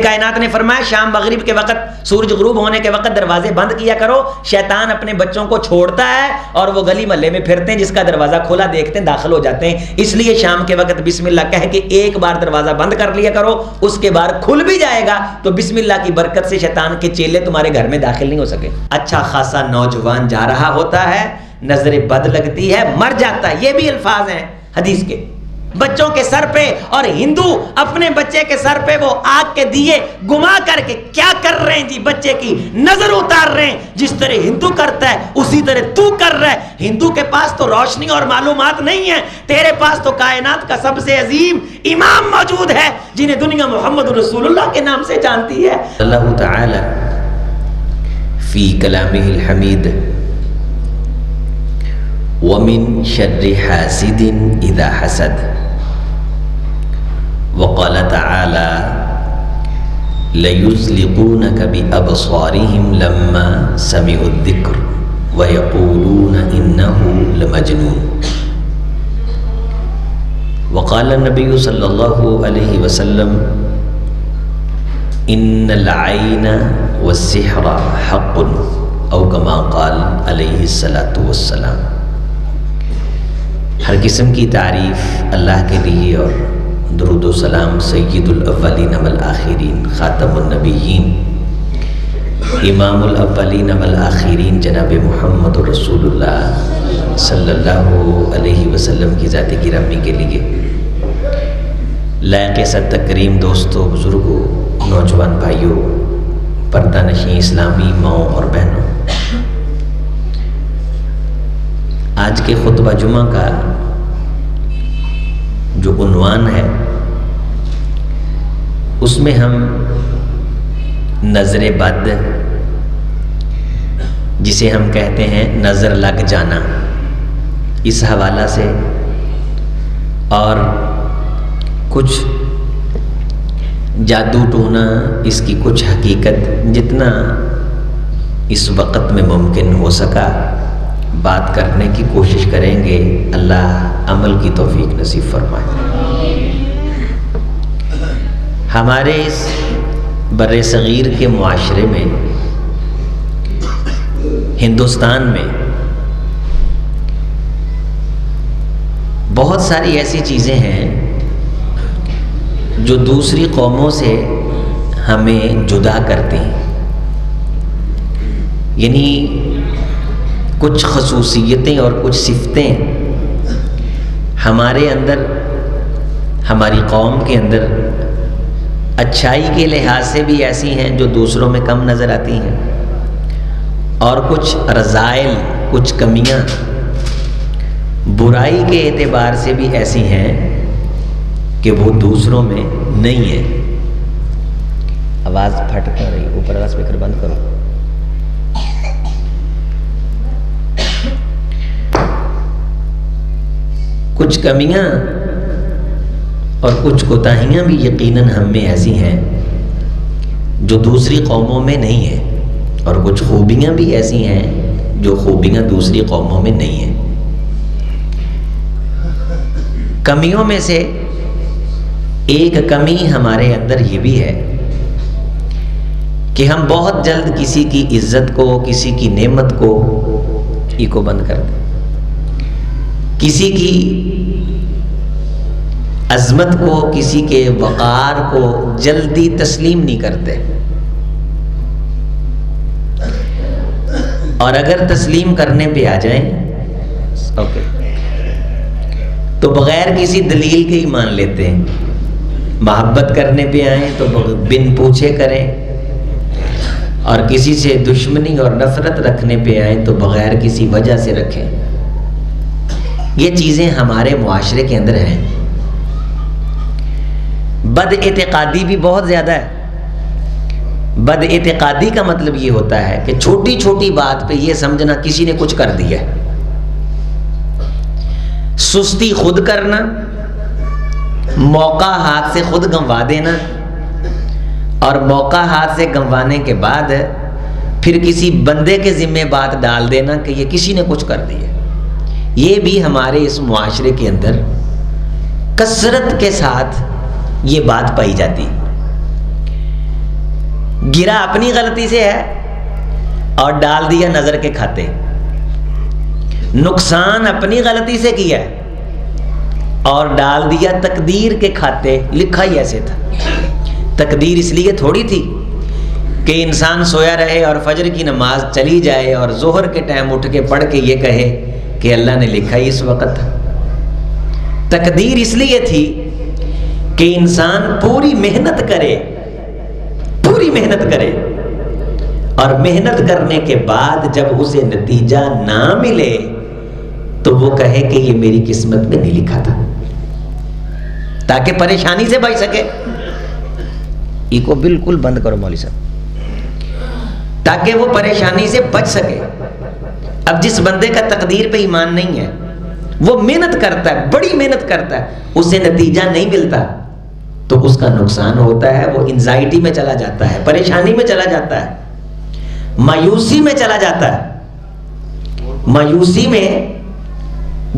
کائنات نے فرمایا شام مغرب کے وقت، سورج غروب ہونے کے وقت دروازے بند کیا کرو، شیطان اپنے بچوں کو چھوڑتا ہے اور وہ گلی محلے میں پھرتے ہیں، جس کا دروازہ کھولا دیکھتے ہیں داخل ہو جاتے ہیں، اس لیے شام کے وقت بسم اللہ کہہ کے ایک بار دروازہ بند کر لیا کرو، اس کے بعد کھل بھی جائے گا تو بسم اللہ کی برکت سے شیطان کے چیلے تمہارے گھر میں داخل نہیں ہو سکے۔ اچھا خاصا نوجوان جا رہا ہوتا ہے، نظر بد لگتی ہے، مر جاتا ہے، یہ بھی الفاظ ہیں حدیث کے، بچوں کے سر پہ، اور ہندو اپنے بچے کے سر پہ وہ آگ کے دیے گما کر کے کیا کر رہے ہیں جی، بچے کی نظر اتار رہے ہیں، جس طرح ہندو کرتا ہے اسی طرح تو کر رہا ہے۔ ہندو کے پاس تو روشنی اور معلومات نہیں ہے، تیرے پاس تو کائنات کا سب سے عظیم امام موجود ہے جنہیں دنیا محمد رسول اللہ کے نام سے جانتی ہے۔ اللہ تعالی فی کلامہ الحمید ومن شر حاسد اذا حسد، وقال تعالی لَيُزْلِقُونَكَ بِأَبْصَارِهِمْ لَمَّا سَمِعُوا الذِّكْرَ وَيَقُولُونَ إِنَّهُ لَمَجْنُونٌ، وقال النبي صلی اللہ علیہ وسلم إِنَّ الْعَيْنَ وَالسِّحْرَ حَقٌّ، او کما قال علیہ الصلاۃ والسلام۔ ہر قسم کی تعریف اللہ کے لیے اور درود و سلام سید الاولین والآخرین، خاتم النبیین، امام الاولین والآخرین جناب محمد رسول اللہ صلی اللہ علیہ وسلم کی ذات گرامی کے لیے۔ لائق صد تکریم دوستوں، بزرگوں، نوجوان بھائیوں، پردہ نشین اسلامی ماؤں اور بہنوں، آج کے خطبہ جمعہ کا جو عنوان ہے اس میں ہم نظر بد، جسے ہم کہتے ہیں نظر لگ جانا، اس حوالہ سے اور کچھ جادو ٹونا، اس کی کچھ حقیقت جتنا اس وقت میں ممکن ہو سکا بات کرنے کی کوشش کریں گے۔ اللہ عمل کی توفیق نصیب فرمائے۔ ہمارے اس بر صغیر کے معاشرے میں، ہندوستان میں بہت ساری ایسی چیزیں ہیں جو دوسری قوموں سے ہمیں جدا کرتی ہیں، یعنی کچھ خصوصیتیں اور کچھ صفتیں ہمارے اندر، ہماری قوم کے اندر اچھائی کے لحاظ سے بھی ایسی ہیں جو دوسروں میں کم نظر آتی ہیں، اور کچھ رذائل، کچھ کمیاں برائی کے اعتبار سے بھی ایسی ہیں کہ وہ دوسروں میں نہیں ہیں۔ آواز پھٹ کر رہی، اوپر والا اسپیکر بند کرو۔ کچھ کمیاں اور کچھ کوتاہیاں بھی یقیناً ہم میں ایسی ہیں جو دوسری قوموں میں نہیں ہیں، اور کچھ خوبیاں بھی ایسی ہیں جو خوبیاں دوسری قوموں میں نہیں ہیں۔ کمیوں میں سے ایک کمی ہمارے اندر یہ بھی ہے کہ ہم بہت جلد کسی کی عزت کو، کسی کی نعمت کو، ایکو بند کر دیں، کسی کی عظمت کو، کسی کے وقار کو جلدی تسلیم نہیں کرتے، اور اگر تسلیم کرنے پہ آ جائیں تو بغیر کسی دلیل کے ہی مان لیتے ہیں۔ محبت کرنے پہ آئیں تو بن پوچھے کریں، اور کسی سے دشمنی اور نفرت رکھنے پہ آئیں تو بغیر کسی وجہ سے رکھیں۔ یہ چیزیں ہمارے معاشرے کے اندر ہیں۔ بد اعتقادی بھی بہت زیادہ ہے۔ بد اعتقادی کا مطلب یہ ہوتا ہے کہ چھوٹی چھوٹی بات پہ یہ سمجھنا کسی نے کچھ کر دیا ہے۔ سستی خود کرنا، موقع ہاتھ سے خود گنوا دینا، اور موقع ہاتھ سے گنوانے کے بعد پھر کسی بندے کے ذمہ بات ڈال دینا کہ یہ کسی نے کچھ کر دیا۔ یہ بھی ہمارے اس معاشرے کے اندر کثرت کے ساتھ یہ بات پائی جاتی۔ گرا اپنی غلطی سے ہے اور ڈال دیا نظر کے کھاتے، نقصان اپنی غلطی سے کیا اور ڈال دیا تقدیر کے کھاتے۔ لکھا ہی ایسے تھا، تقدیر اس لیے تھوڑی تھی کہ انسان سویا رہے اور فجر کی نماز چلی جائے اور ظہر کے ٹائم اٹھ کے پڑھ کے یہ کہے کہ اللہ نے لکھا ہی اس وقت تھا۔ تقدیر اس لیے تھی کہ انسان پوری محنت کرے، پوری محنت کرے، اور محنت کرنے کے بعد جب اسے نتیجہ نہ ملے تو وہ کہے کہ یہ میری قسمت میں نہیں لکھا تھا، تاکہ پریشانی سے بچ سکے۔ یہ کو بالکل بند کرو مولوی صاحب، تاکہ وہ پریشانی سے بچ سکے۔ اب جس بندے کا تقدیر پہ ایمان نہیں ہے، وہ محنت کرتا ہے، بڑی محنت کرتا ہے، اسے نتیجہ نہیں ملتا تو اس کا نقصان ہوتا ہے، وہ انزائٹی میں چلا جاتا ہے، پریشانی میں چلا جاتا ہے، مایوسی میں چلا جاتا ہے۔ مایوسی میں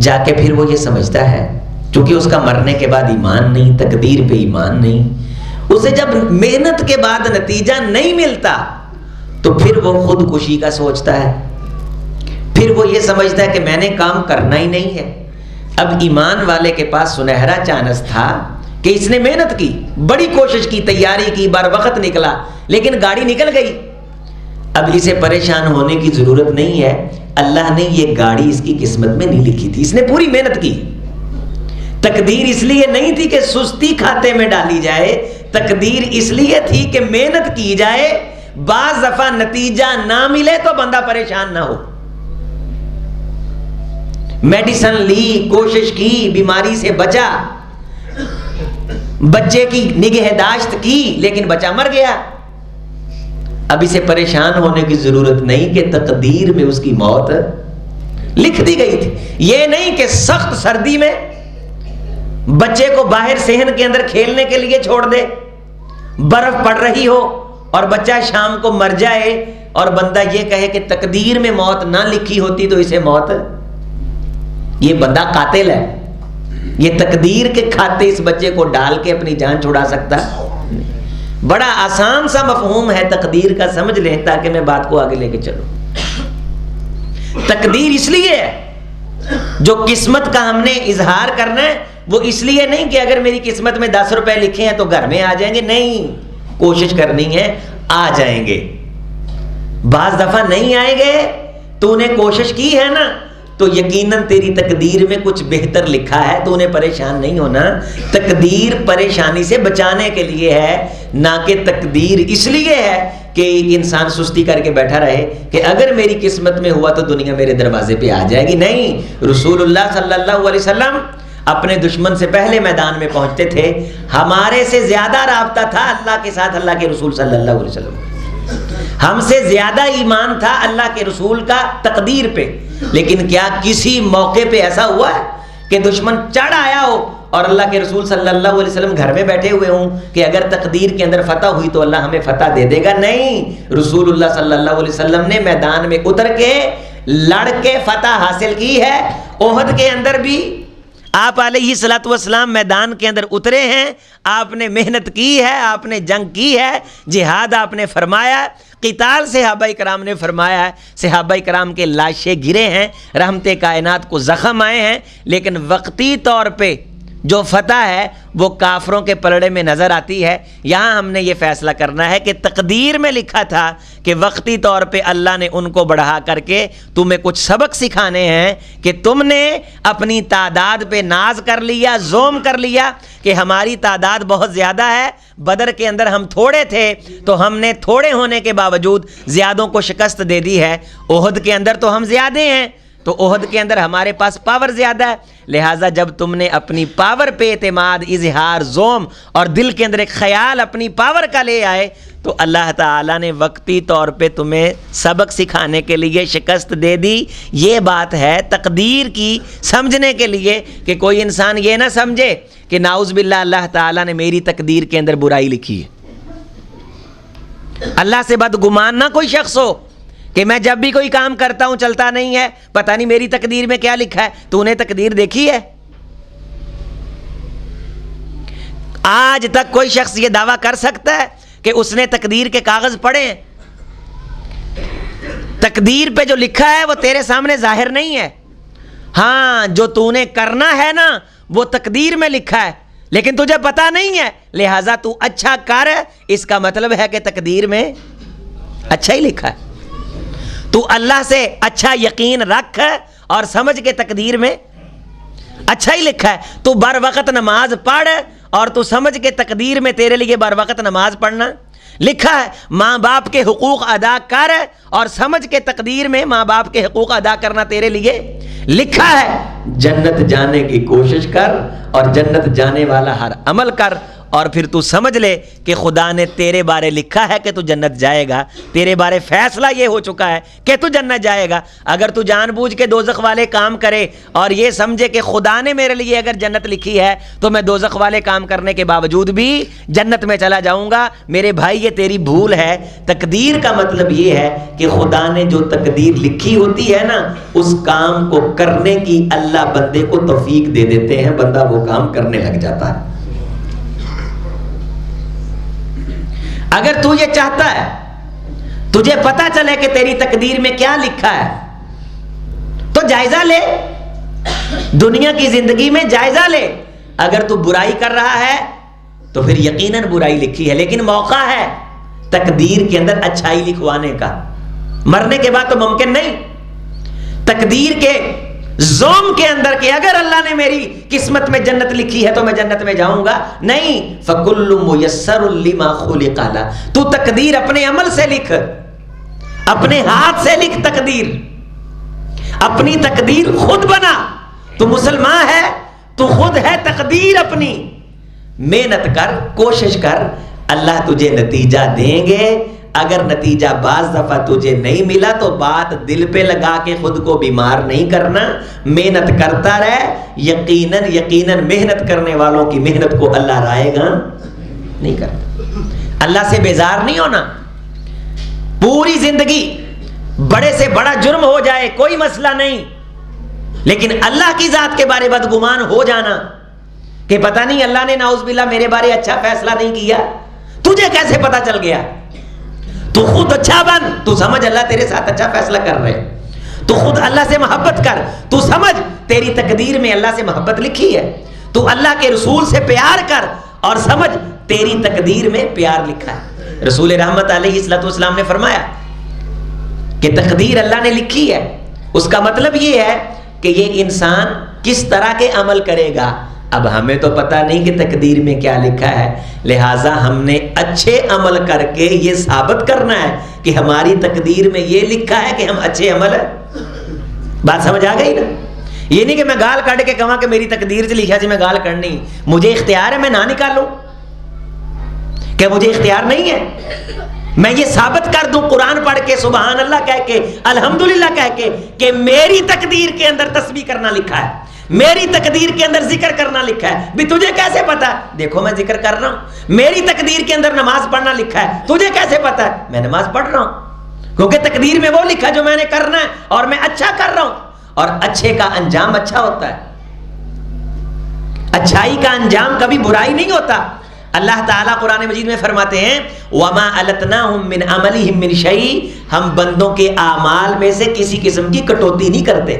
جا کے پھر وہ یہ سمجھتا ہے، چونکہ اس کا مرنے کے بعد ایمان نہیں، تقدیر پہ ایمان نہیں، اسے جب محنت کے بعد نتیجہ نہیں ملتا تو پھر وہ خودکشی کا سوچتا ہے، پھر وہ یہ سمجھتا ہے کہ میں نے کام کرنا ہی نہیں ہے۔ اب ایمان والے کے پاس سنہرا چانس تھا کہ اس نے محنت کی، بڑی کوشش کی، تیاری کی، بر وقت نکلا، لیکن گاڑی نکل گئی۔ اب اسے پریشان ہونے کی ضرورت نہیں ہے، اللہ نے یہ گاڑی اس کی قسمت میں نہیں لکھی تھی، اس نے پوری محنت کی۔ تقدیر اس لیے نہیں تھی کہ سستی کھاتے میں ڈالی جائے، تقدیر اس لیے تھی کہ محنت کی جائے، بعض دفعہ نتیجہ نہ ملے تو بندہ پریشان نہ ہو۔ میڈیسن لی، کوشش کی، بیماری سے بچا، بچے کی نگہداشت کی، لیکن بچہ مر گیا۔ اب اسے پریشان ہونے کی ضرورت نہیں کہ تقدیر میں اس کی موت لکھ دی گئی تھی۔ یہ نہیں کہ سخت سردی میں بچے کو باہر صحن کے اندر کھیلنے کے لیے چھوڑ دے، برف پڑ رہی ہو اور بچہ شام کو مر جائے اور بندہ یہ کہے کہ تقدیر میں موت نہ لکھی ہوتی تو اسے موت، یہ بندہ قاتل ہے۔ یہ تقدیر کے کھاتے اس بچے کو ڈال کے اپنی جان چھڑا سکتا ہے۔ بڑا آسان سا مفہوم ہے تقدیر کا، سمجھ لیں تاکہ میں بات کو آگے لے کے چلوں۔ تقدیر اس لیے ہے، جو قسمت کا ہم نے اظہار کرنا ہے وہ اس لیے نہیں کہ اگر میری قسمت میں 10 روپے لکھے ہیں تو گھر میں آ جائیں گے، نہیں، کوشش کرنی ہے آ جائیں گے۔ بعض دفعہ نہیں آئیں گے، تو نے کوشش کی ہے نا، تو یقیناً تیری تقدیر میں کچھ بہتر لکھا ہے، تو انہیں پریشان نہیں ہونا۔ تقدیر پریشانی سے بچانے کے لیے ہے، نہ کہ تقدیر اس لیے ہے کہ ایک انسان سستی کر کے بیٹھا رہے کہ اگر میری قسمت میں ہوا تو دنیا میرے دروازے پہ آ جائے گی۔ نہیں، رسول اللہ صلی اللہ علیہ وسلم اپنے دشمن سے پہلے میدان میں پہنچتے تھے، ہمارے سے زیادہ رابطہ تھا اللہ کے ساتھ اللہ کے رسول صلی اللہ علیہ وسلم، ہم سے زیادہ ایمان تھا اللہ کے رسول کا تقدیر پہ۔ لیکن کیا کسی موقع پہ ایسا ہوا ہے کہ دشمن چڑھ آیا ہو اور اللہ کے رسول صلی اللہ علیہ وسلم گھر میں بیٹھے ہوئے ہوں کہ اگر تقدیر کے اندر فتح ہوئی تو اللہ ہمیں فتح دے دے گا؟ نہیں، رسول اللہ صلی اللہ علیہ وسلم نے میدان میں اتر کے لڑ کے فتح حاصل کی ہے۔ احد کے اندر بھی آپ علیہ الصلوۃ والسلام میدان کے اندر اترے ہیں، آپ نے محنت کی ہے، آپ نے جنگ کی ہے، جہاد آپ نے فرمایا، قتال صحابہ کرام نے فرمایا ہے، صحابہ کرام کے لاشیں گرے ہیں، رحمت کائنات کو زخم آئے ہیں، لیکن وقتی طور پہ جو فتح ہے وہ کافروں کے پلڑے میں نظر آتی ہے۔ یہاں ہم نے یہ فیصلہ کرنا ہے کہ تقدیر میں لکھا تھا کہ وقتی طور پہ اللہ نے ان کو بڑھا کر کے تمہیں کچھ سبق سکھانے ہیں کہ تم نے اپنی تعداد پہ ناز کر لیا، زوم کر لیا کہ ہماری تعداد بہت زیادہ ہے، بدر کے اندر ہم تھوڑے تھے تو ہم نے تھوڑے ہونے کے باوجود زیادوں کو شکست دے دی ہے، احد کے اندر تو ہم زیادہ ہیں، تو احد کے اندر ہمارے پاس پاور زیادہ ہے، لہٰذا جب تم نے اپنی پاور پہ اعتماد، اظہار، زوم اور دل کے اندر ایک خیال اپنی پاور کا لے آئے تو اللہ تعالیٰ نے وقتی طور پہ تمہیں سبق سکھانے کے لیے شکست دے دی۔ یہ بات ہے تقدیر کی سمجھنے کے لیے کہ کوئی انسان یہ نہ سمجھے کہ نعوذ باللہ اللہ تعالیٰ نے میری تقدیر کے اندر برائی لکھی ہے۔ اللہ سے بدگمان نہ کوئی شخص ہو کہ میں جب بھی کوئی کام کرتا ہوں چلتا نہیں ہے، پتہ نہیں میری تقدیر میں کیا لکھا ہے۔ تو نے تقدیر دیکھی ہے؟ آج تک کوئی شخص یہ دعویٰ کر سکتا ہے کہ اس نے تقدیر کے کاغذ پڑھے ہیں؟ تقدیر پہ جو لکھا ہے وہ تیرے سامنے ظاہر نہیں ہے. ہاں جو تو نے کرنا ہے نا وہ تقدیر میں لکھا ہے لیکن تجھے پتا نہیں ہے, لہٰذا تو اچھا کر, اس کا مطلب ہے کہ تقدیر میں اچھا ہی لکھا ہے. تو اللہ سے اچھا یقین رکھ اور سمجھ کے تقدیر میں اچھا ہی لکھا ہے. تو بر وقت نماز پڑھ اور تو سمجھ کے تقدیر میں تیرے لیے بر وقت نماز پڑھنا لکھا ہے. ماں باپ کے حقوق ادا کر اور سمجھ کے تقدیر میں ماں باپ کے حقوق ادا کرنا تیرے لیے لکھا ہے. جنت جانے کی کوشش کر اور جنت جانے والا ہر عمل کر, اور پھر تو سمجھ لے کہ خدا نے تیرے بارے لکھا ہے کہ تو جنت جائے گا. تیرے بارے فیصلہ یہ ہو چکا ہے کہ تو جنت جائے گا. اگر تو جان بوجھ کے دوزخ والے کام کرے اور یہ سمجھے کہ خدا نے میرے لیے اگر جنت لکھی ہے تو میں دوزخ والے کام کرنے کے باوجود بھی جنت میں چلا جاؤں گا, میرے بھائی یہ تیری بھول ہے. تقدیر کا مطلب یہ ہے کہ خدا نے جو تقدیر لکھی ہوتی ہے نا اس کام کو کرنے کی اللہ بندے کو توفیق دے دیتے ہیں, بندہ وہ کام کرنے لگ جاتا ہے. اگر تو یہ چاہتا ہے تجھے پتا چلے کہ تیری تقدیر میں کیا لکھا ہے تو جائزہ لے, دنیا کی زندگی میں جائزہ لے. اگر تو برائی کر رہا ہے تو پھر یقیناً برائی لکھی ہے, لیکن موقع ہے تقدیر کے اندر اچھائی لکھوانے کا. مرنے کے بعد تو ممکن نہیں. تقدیر کے زوم کے اندر کہ اگر اللہ نے میری قسمت میں جنت لکھی ہے تو میں جنت میں جاؤں گا, نہیں. فَكُلُّ مُيَسَّرٌ لِمَا خُلِقَ لَهُ, تو تقدیر اپنے عمل سے لکھ, اپنے ہاتھ سے لکھ تقدیر, اپنی تقدیر خود بنا. تو مسلمان ہے تو خود ہے تقدیر اپنی. محنت کر, کوشش کر, اللہ تجھے نتیجہ دیں گے. اگر نتیجہ بعض دفعہ تجھے نہیں ملا تو بات دل پہ لگا کے خود کو بیمار نہیں کرنا, محنت کرتا رہ. یقیناً یقیناً محنت کرنے والوں کی محنت کو اللہ رائے گا نہیں کرتا. اللہ سے بیزار نہیں ہونا. پوری زندگی بڑے سے بڑا جرم ہو جائے کوئی مسئلہ نہیں, لیکن اللہ کی ذات کے بارے بدگمان ہو جانا کہ پتہ نہیں اللہ نے نعوذ باللہ میرے بارے اچھا فیصلہ نہیں کیا, تجھے کیسے پتہ چل گیا؟ تو خود اچھا بن, تو سمجھ اللہ تیرے ساتھ اچھا فیصلہ کر رہے. تو خود اللہ سے محبت کر, تو سمجھ تیری تقدیر میں اللہ سے محبت لکھی ہے. تو اللہ کے رسول سے پیار کر اور سمجھ تیری تقدیر میں پیار لکھا ہے. رسول رحمت علیہ الصلوۃ والسلام نے فرمایا کہ تقدیر اللہ نے لکھی ہے, اس کا مطلب یہ ہے کہ یہ انسان کس طرح کے عمل کرے گا. اب ہمیں تو پتہ نہیں کہ تقدیر میں کیا لکھا ہے, لہٰذا ہم نے اچھے عمل کر کے یہ ثابت کرنا ہے کہ ہماری تقدیر میں یہ لکھا ہے کہ ہم اچھے عمل ہیں. بات سمجھ آ گئی نا؟ یہ نہیں کہ میں گال کاٹ کے کہاں کہ میری تقدیر سے لکھا جی میں گال کرنی, مجھے اختیار ہے میں نہ نکالوں, کہ مجھے اختیار نہیں ہے؟ میں یہ ثابت کر دوں قرآن پڑھ کے, سبحان اللہ کہہ کے, الحمدللہ کہہ کے کہ میری تقدیر کے اندر تسبیح کرنا لکھا ہے, میری تقدیر کے اندر ذکر کرنا لکھا ہے. بھی تجھے کیسے پتا؟ دیکھو میں ذکر کر رہا ہوں. میری تقدیر کے اندر نماز پڑھنا لکھا ہے, تجھے کیسے پتا ہے؟ میں نماز پڑھ رہا ہوں کیونکہ تقدیر میں وہ لکھا جو میں نے کرنا ہے اور میں اچھا کر رہا ہوں. اور اچھے کا انجام اچھا ہوتا ہے, اچھائی کا انجام کبھی برائی نہیں ہوتا. اللہ تعالیٰ قرآن مجید میں فرماتے ہیں وَمَا أَلَتْنَاهُمْ مِنْ عَمَلِهِمْ مِنْ شَيْءٍ, ہم بندوں کے اعمال میں سے کسی قسم کی کٹوتی نہیں کرتے.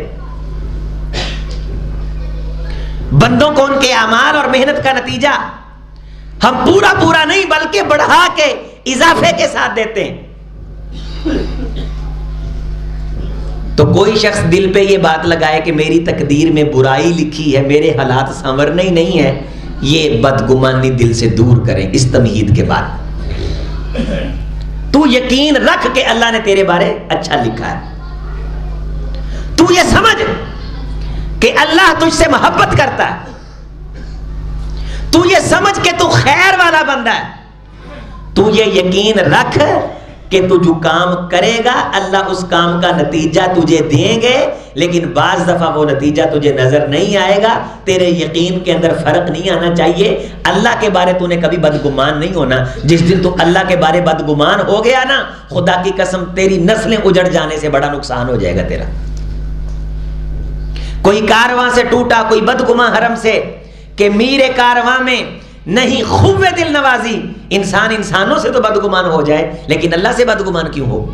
بندوں کو ان کے اعمال اور محنت کا نتیجہ ہم پورا پورا نہیں بلکہ بڑھا کے اضافے کے ساتھ دیتے ہیں. تو کوئی شخص دل پہ یہ بات لگائے کہ میری تقدیر میں برائی لکھی ہے, میرے حالات سنورنے ہی نہیں ہے, یہ بدگمانی دل سے دور کریں اس تمہید کے بعد. تو یقین رکھ کہ اللہ نے تیرے بارے اچھا لکھا ہے. تو یہ سمجھ کہ اللہ تجھ سے محبت کرتا ہے, تو یہ سمجھ کہ تو خیر والا بندہ ہے. تو یہ یقین رکھ کہ تو جو کام کرے گا اللہ اس کام کا نتیجہ تجھے دیں گے, لیکن بعض دفعہ وہ نتیجہ تجھے نظر نہیں آئے گا. تیرے یقین کے اندر فرق نہیں آنا چاہیے. اللہ کے بارے تو نے کبھی بدگمان نہیں ہونا. جس دن تو اللہ کے بارے بدگمان ہو گیا نا, خدا کی قسم تیری نسلیں اجڑ جانے سے بڑا نقصان ہو جائے گا تیرا. کوئی کارواں سے ٹوٹا, کوئی بدگماں حرم سے کہ میر کارواں میں نہیں خوب دل نوازی، انسان انسانوں سے تو بدگمان ہو جائے لیکن اللہ سے بدگمان کیوں ہو؟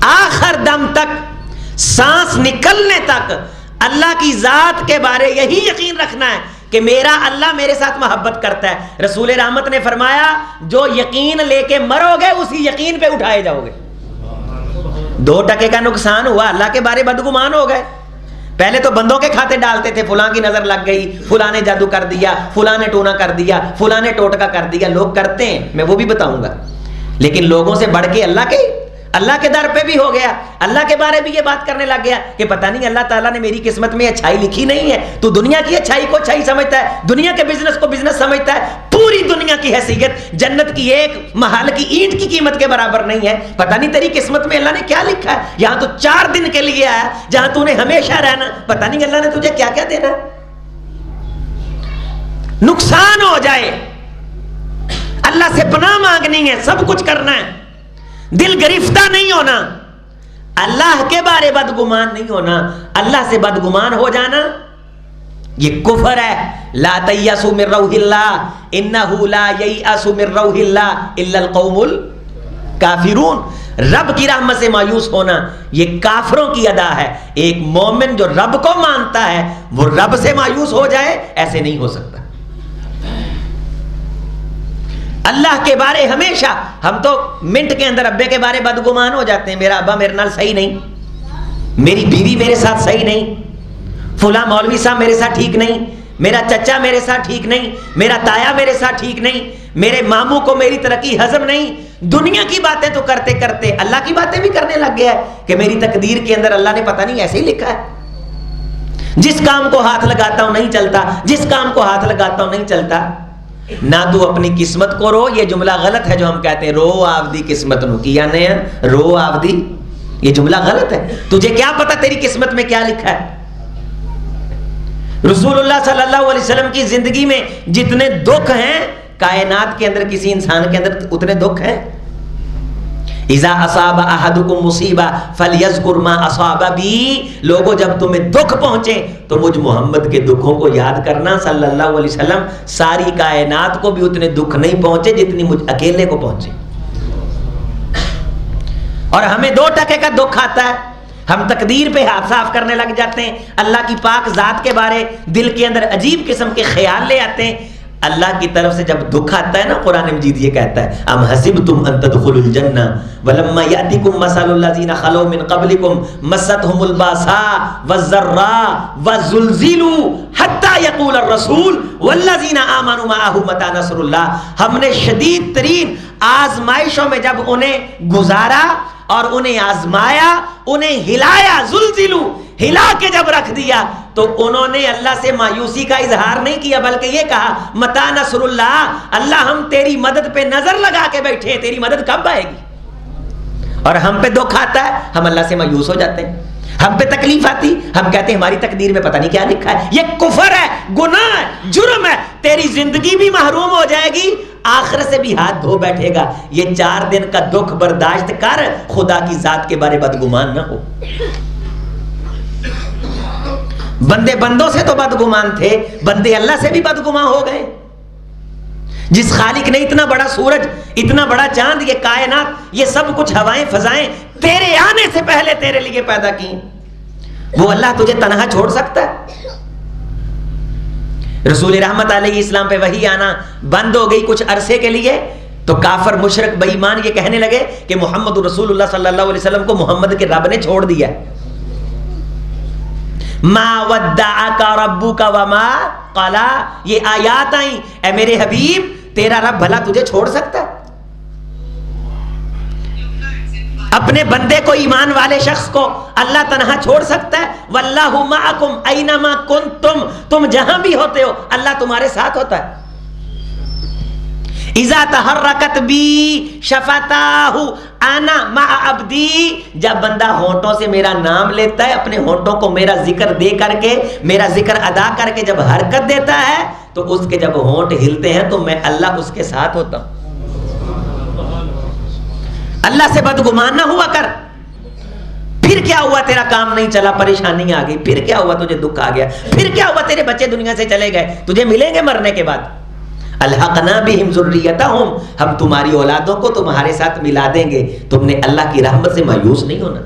آخر دم تک، سانس نکلنے تک اللہ کی ذات کے بارے یہی یقین رکھنا ہے کہ میرا اللہ میرے ساتھ محبت کرتا ہے۔ رسول رحمت نے فرمایا جو یقین لے کے مرو گے اسی یقین پہ اٹھائے جاؤ گے۔ 2% کا نقصان ہوا، اللہ کے بارے بدگمان ہو گئے۔ پہلے تو بندوں کے کھاتے ڈالتے تھے، فلاں کی نظر لگ گئی، فلاں نے جادو کر دیا، فلاں نے ٹونا کر دیا، فلاں نے ٹوٹکا کر دیا۔ لوگ کرتے ہیں، میں وہ بھی بتاؤں گا، لیکن لوگوں سے بڑھ کے اللہ کے در پہ بھی ہو گیا، اللہ کے بارے بھی یہ بات کرنے لگ گیا کہ پتہ نہیں اللہ تعالیٰ نے میری قسمت میں اچھائی لکھی نہیں ہے، تو دنیا کی اچھائی کو اچھائی سمجھتا ہے، دنیا کے بزنس کو بزنس سمجھتا ہے، پوری دنیا کی حیثیت جنت کی ایک محل کی اینٹ کی قیمت کے برابر نہیں ہے۔ پتہ نہیں تیری قسمت میں اللہ نے کیا لکھا ہے، یہاں تو 4 دن کے لیے آیا جہاں تو نے ہمیشہ رہنا، پتہ نہیں اللہ نے تجھے کیا کیا دینا ہے۔ نقصان ہو جائے، اللہ سے پناہ مانگنی ہے، سب کچھ کرنا ہے، دل گرفتہ نہیں ہونا، اللہ کے بارے بدگمان نہیں ہونا۔ اللہ سے بدگمان ہو جانا یہ کفر ہے۔ لا تیأسوا من روح اللہ انہ لا ییأس من روح اللہ الا القوم الکافرون۔ رب کی رحمت سے مایوس ہونا یہ کافروں کی ادا ہے۔ ایک مومن جو رب کو مانتا ہے وہ رب سے مایوس ہو جائے، ایسے نہیں ہو سکتا۔ اللہ کے بارے ہمیشہ، ہم تو منٹ کے اندر ابے کے بارے بدگمان ہو جاتے ہیں، میرا ابا میرے نال صحیح نہیں، میری بیوی میرے ساتھ صحیح نہیں، فلاں مولوی صاحب میرے ساتھ ٹھیک نہیں، میرا چچا میرے ساتھ ٹھیک نہیں، میرا تایا میرے ساتھ ٹھیک نہیں، میرے ماموں کو میری ترقی ہضم نہیں۔ دنیا کی باتیں تو کرتے کرتے اللہ کی باتیں بھی کرنے لگ گیا ہے کہ میری تقدیر کے اندر اللہ نے پتہ نہیں ایسے ہی لکھا ہے، جس کام کو ہاتھ لگاتا ہوں نہیں چلتا، جس کام کو ہاتھ لگاتا ہوں نہیں چلتا۔ نہ تو اپنی قسمت کو رو، یہ جملہ غلط ہے جو ہم کہتے ہیں رو آفدی قسمت نو کیا نہیں، رو آفدی، یہ جملہ غلط ہے۔ تجھے کیا پتا تیری قسمت میں کیا لکھا ہے؟ رسول اللہ صلی اللہ علیہ وسلم کی زندگی میں جتنے دکھ ہیں کائنات کے اندر کسی انسان کے اندر اتنے دکھ ہیں۔ اذا اصاب احدکم مصیبہ فلیذکر ما اصاب بی، لوگوں جب تمہیں دکھ پہنچے تو مجھ محمد کے دکھوں کو یاد کرنا صلی اللہ علیہ وسلم۔ ساری کائنات کو بھی اتنے دکھ نہیں پہنچے جتنی مجھ اکیلے کو پہنچے، اور ہمیں 2% کا دکھ آتا ہے، ہم تقدیر پہ ہاتھ صاف کرنے لگ جاتے ہیں، اللہ کی پاک ذات کے بارے دل کے اندر عجیب قسم کے خیال لے آتے ہیں۔ اللہ کی طرف سے جب دکھ آتا ہے نا، قرآن مجید یہ کہتا ہے ام حسبتم ان تدخلوا الجنہ ولما یأتکم مثل الذین خلوا من قبلکم مستهم الباساء والضراء وزلزلوا حتی یقول الرسول والذین آمنوا معه متی نصر اللہ۔ ہم نے شدید ترین آزمائشوں میں جب انہیں گزارا اور انہیں آزمایا، انہیں ہلایا، زلزلو ہلا کے جب رکھ دیا تو انہوں نے اللہ سے مایوسی کا اظہار نہیں کیا، بلکہ یہ کہا متی نصر اللہ، اللہ ہم تیری مدد پہ نظر لگا کے بیٹھے ہیں، تیری مدد کب آئے گی؟ اور ہم پہ دکھ آتا ہے ہم اللہ سے مایوس ہو جاتے ہیں، ہم پہ تکلیف آتی ہم کہتے ہیں ہماری تقدیر میں پتہ نہیں کیا لکھا ہے۔ یہ کفر ہے، گناہ ہے، جرم ہے، تیری زندگی بھی محروم ہو جائے گی، آخرت سے بھی ہاتھ دھو بیٹھے گا۔ یہ 4 دن کا دکھ برداشت کر، خدا کی ذات کے بارے بدگمان نہ ہو۔ بندے بندوں سے تو بدگمان تھے، بندے اللہ سے بھی بدگمان ہو گئے۔ جس خالق نے اتنا بڑا سورج، اتنا بڑا چاند، یہ کائنات، یہ سب کچھ ہوائیں فضائیں تیرے آنے سے پہلے تیرے لیے پیدا کی، وہ اللہ تجھے تنہا چھوڑ سکتا ہے؟ رسول رحمت علیہ السلام پہ وحی آنا بند ہو گئی کچھ عرصے کے لیے، تو کافر مشرک بے ایمان یہ کہنے لگے کہ محمد رسول اللہ صلی اللہ علیہ وسلم کو محمد کے رب نے چھوڑ دیا۔ ما ودعک ربک وما قلا، یہ آیات آئیں اے میرے حبیب تیرا رب بھلا تجھے چھوڑ سکتا ہے؟ اپنے بندے کو، ایمان والے شخص کو اللہ تنہا چھوڑ سکتا ہے؟ واللہ معکم اینما کنتم، تم جہاں بھی ہوتے ہو اللہ تمہارے ساتھ ہوتا ہے۔ اذا تحرکت بی شفتاہ انا مع عبدی، جب بندہ ہونٹوں سے میرا نام لیتا ہے، اپنے ہونٹوں کو میرا ذکر دے کر کے، میرا ذکر ادا کر کے جب حرکت دیتا ہے تو اس کے جب ہونٹ ہلتے ہیں تو میں اللہ اس کے ساتھ ہوتا ہوں۔ اللہ سے بدگمان نہ ہوا کر، پھر پھر کیا ہوا تیرا کام نہیں چلا، پریشانی آ گئی، پھر کیا ہوا تجھے دکھ آ گیا، پھر کیا ہوا تیرے بچے دنیا سے چلے گئے، تجھے ملیں گے مرنے کے بعد۔ الحقنا بہم ذریتہم، ہم تمہاری اولادوں کو تمہارے ساتھ ملا دیں گے، تم نے اللہ کی رحمت سے مایوس نہیں ہونا۔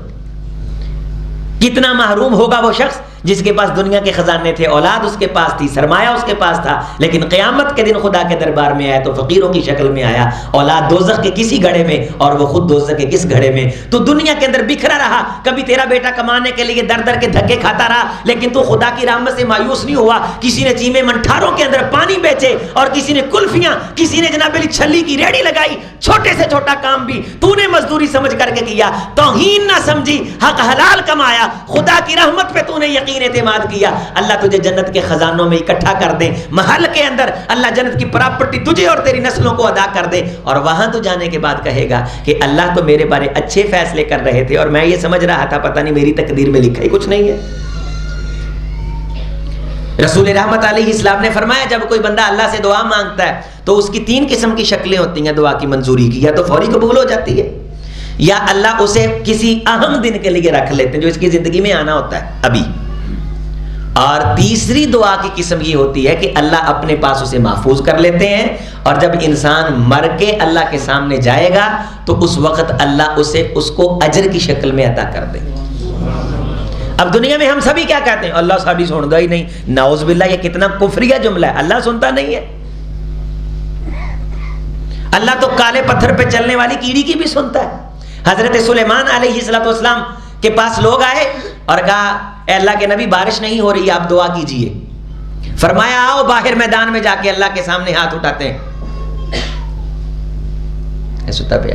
کتنا محروم ہوگا وہ شخص جس کے پاس دنیا کے خزانے تھے، اولاد اس کے پاس تھی، سرمایہ اس کے پاس تھا، لیکن قیامت کے دن خدا کے دربار میں آیا تو فقیروں کی شکل میں آیا، اولاد دوزخ کے کسی گڑھے میں اور وہ خود دوزخ کے کس گڑھے میں۔ تو دنیا کے اندر بکھرا رہا، کبھی تیرا بیٹا کمانے کے لیے در در کے دھکے کھاتا رہا، لیکن تو خدا کی رحمت سے مایوس نہیں ہوا۔ کسی نے چیمے منٹھاروں کے اندر پانی بیچے، اور کسی نے کلفیاں، کسی نے جناب علی چھلی کی ریڑھی لگائی، چھوٹے سے چھوٹا کام بھی تو نے مزدوری سمجھ کر کے کیا، توہین نہ سمجھی، حق حلال کمایا، خدا کی رحمت پہ تو نے یقین اعتماد کیا، اللہ تجھے جنت کے خزانوں میں اکٹھا کر دے، محل کے اندر اللہ جنت کی پراپرٹی تجھے اور تیری نسلوں کو ادا کر دے، اور وہاں تو جانے کے بعد کہے گا کہ اللہ تو میرے بارے اچھے فیصلے کر رہے تھے اور میں یہ سمجھ رہا تھا پتہ نہیں میری تقدیر میں لکھا ہی کچھ نہیں ہے۔ رسول رحمت علیہ السلام نے فرمایا جب کوئی بندہ اللہ سے دعا مانگتا ہے تو اس کی 3 قسم کی شکلیں ہوتی ہیں دعا کی منظوری کی، یا تو فوری قبول ہو جاتی ہے، یا اللہ اسے کسی اہم دن کے لیے رکھ لیتے ہیں جو اس کی زندگی میں آنا ہوتا ہے ابھی، اور تیسری دعا کی قسم یہ ہوتی ہے کہ اللہ اپنے پاس اسے محفوظ کر لیتے ہیں، اور جب انسان مر کے اللہ کے سامنے جائے گا تو اس وقت اللہ اسے اس کو اجر کی شکل میں عطا کر دے۔ اب دنیا میں ہم سبھی کیا کہتے ہیں، اللہ ساڈی سندا ہی نہیں، نعوذ باللہ، یہ کتنا کفریہ جملہ ہے، اللہ سنتا نہیں ہے۔ اللہ تو کالے پتھر پہ چلنے والی کیڑی کی بھی سنتا ہے۔ حضرت سلیمان علیہ السلام کے پاس لوگ آئے اور کہا اے اللہ کے نبی بارش نہیں ہو رہی، آپ دعا کیجئے۔ فرمایا آؤ باہر میدان میں جا کے اللہ کے سامنے ہاتھ اٹھاتے ہیں، ستا پہ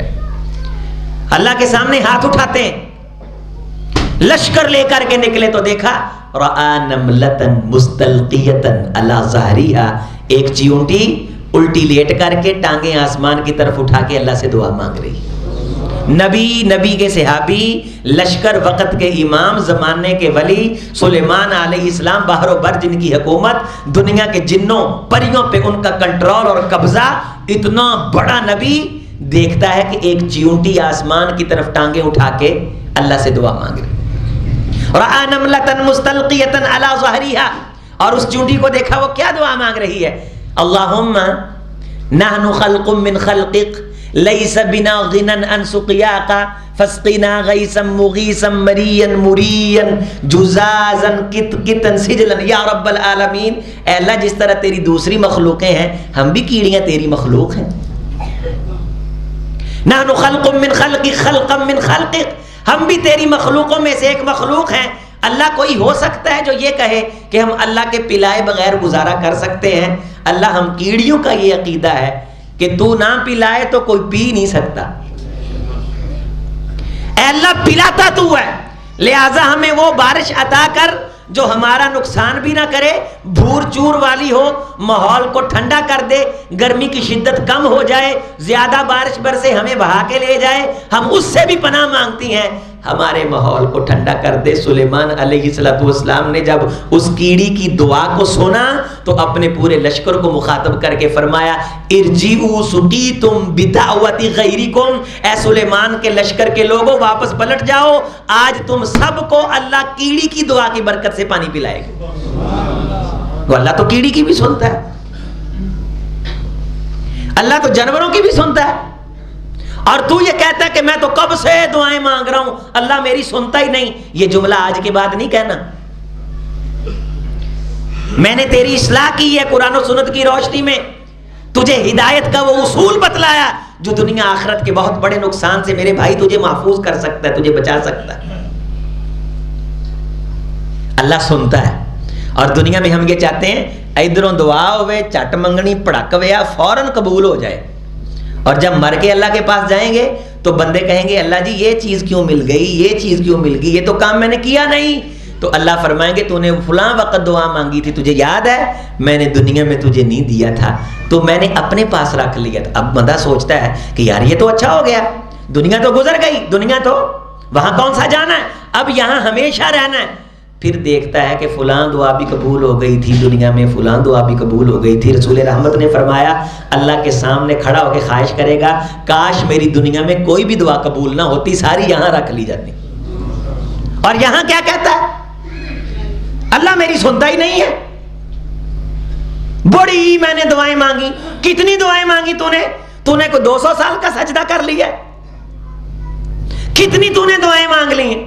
اللہ کے سامنے ہاتھ اٹھاتے ہیں، لشکر لے کر کے نکلے تو دیکھا رآ نملتن مستلقیتن علی ظہریہا، ایک چیونٹی الٹی لیٹ کر کے ٹانگیں آسمان کی طرف اٹھا کے اللہ سے دعا مانگ رہی۔ نبی کے صحابی، لشکر وقت کے امام، زمانے کے ولی سلیمان علیہ السلام، بحر و بر جن کی حکومت، دنیا کے جنوں پریوں پہ ان کا کنٹرول اور قبضہ، اتنا بڑا نبی دیکھتا ہے کہ ایک چیونٹی آسمان کی طرف ٹانگیں اٹھا کے اللہ سے دعا مانگ رہی۔ رآ نملتن مستلقیتن علی ظہریہا، اور اس چیونٹی کو دیکھا وہ کیا دعا مانگ رہی ہے، اللہم نحن خلق من خلقک لیس بنا غنن عن سقیاقا فسقنا غیثا مغیثا مریا مریا جزازا کتکتا سجلا یا رب العالمین۔ اے اللہ جس طرح تیری دوسری مخلوقیں ہیں ہم بھی کیڑیاں تیری مخلوق ہیں، نحن خلق من خلقک خلقا من خلقک، ہم بھی تیری مخلوقوں میں سے ایک مخلوق ہیں۔ اللہ کوئی ہو سکتا ہے جو یہ کہے کہ ہم اللہ کے پلائے بغیر گزارا کر سکتے ہیں؟ اللہ ہم کیڑیوں کا یہ عقیدہ ہے کہ تو نہ پلائے تو کوئی پی نہیں سکتا، اے اللہ پلاتا تو ہے، لہٰذا ہمیں وہ بارش عطا کر جو ہمارا نقصان بھی نہ کرے، بھور چور والی ہو، ماحول کو ٹھنڈا کر دے، گرمی کی شدت کم ہو جائے، زیادہ بارش برسے ہمیں بہا کے لے جائے، ہم اس سے بھی پناہ مانگتی ہیں، ہمارے ماحول کو ٹھنڈا کر دے۔ سلیمان علیہ السلام نے جب اس کیڑی کی دعا کو سنا تو اپنے پورے لشکر کو مخاطب کر کے فرمایا ارجعوا سقیتم بدعوت غیرکم، اے سلیمان کے لشکر کے لوگوں واپس پلٹ جاؤ، آج تم سب کو اللہ کیڑی کی دعا کی برکت سے پانی پلائے گا۔ تو اللہ تو کیڑی کی بھی سنتا ہے، اللہ تو جانوروں کی بھی سنتا ہے، اور تو یہ کہتا ہے کہ میں تو کب سے دعائیں مانگ رہا ہوں اللہ میری سنتا ہی نہیں۔ یہ جملہ آج کے بعد نہیں کہنا، میں نے تیری اصلاح کی ہے قرآن و سنت کی روشنی میں، تجھے ہدایت کا وہ اصول بتلایا جو دنیا آخرت کے بہت بڑے نقصان سے میرے بھائی تجھے محفوظ کر سکتا ہے، تجھے بچا سکتا ہے۔ اللہ سنتا ہے، اور دنیا میں ہم یہ چاہتے ہیں ادھروں دعا ہوئے چٹ منگنی پڑک ویا فوراً قبول ہو جائے، اور جب مر کے اللہ کے پاس جائیں گے تو بندے کہیں گے اللہ جی یہ چیز کیوں مل گئی، یہ چیز کیوں مل گئی، یہ تو کام میں نے کیا نہیں۔ تو اللہ فرمائیں گے تو نے فلاں وقت دعا مانگی تھی، تجھے یاد ہے میں نے دنیا میں تجھے نہیں دیا تھا تو میں نے اپنے پاس رکھ لیا تھا۔ اب بندہ سوچتا ہے کہ یار یہ تو اچھا ہو گیا، دنیا تو گزر گئی، دنیا تو وہاں کون سا جانا ہے، اب یہاں ہمیشہ رہنا ہے۔ پھر دیکھتا ہے کہ فلاں دعا بھی قبول ہو گئی تھی دنیا میں، فلاں دعا بھی قبول ہو گئی تھی۔ رسول رحمت نے فرمایا اللہ کے سامنے کھڑا ہو کے خواہش کرے گا کاش میری دنیا میں کوئی بھی دعا قبول نہ ہوتی، ساری یہاں رکھ لی جاتی۔ اور یہاں کیا کہتا ہے؟ اللہ میری سنتا ہی نہیں ہے. بڑی میں نے دعائیں مانگی. کتنی دعائیں مانگی تو نے کوئی 200 سال کا سجدہ کر لیا؟ کتنی تو نے دعائیں مانگ لی ہیں؟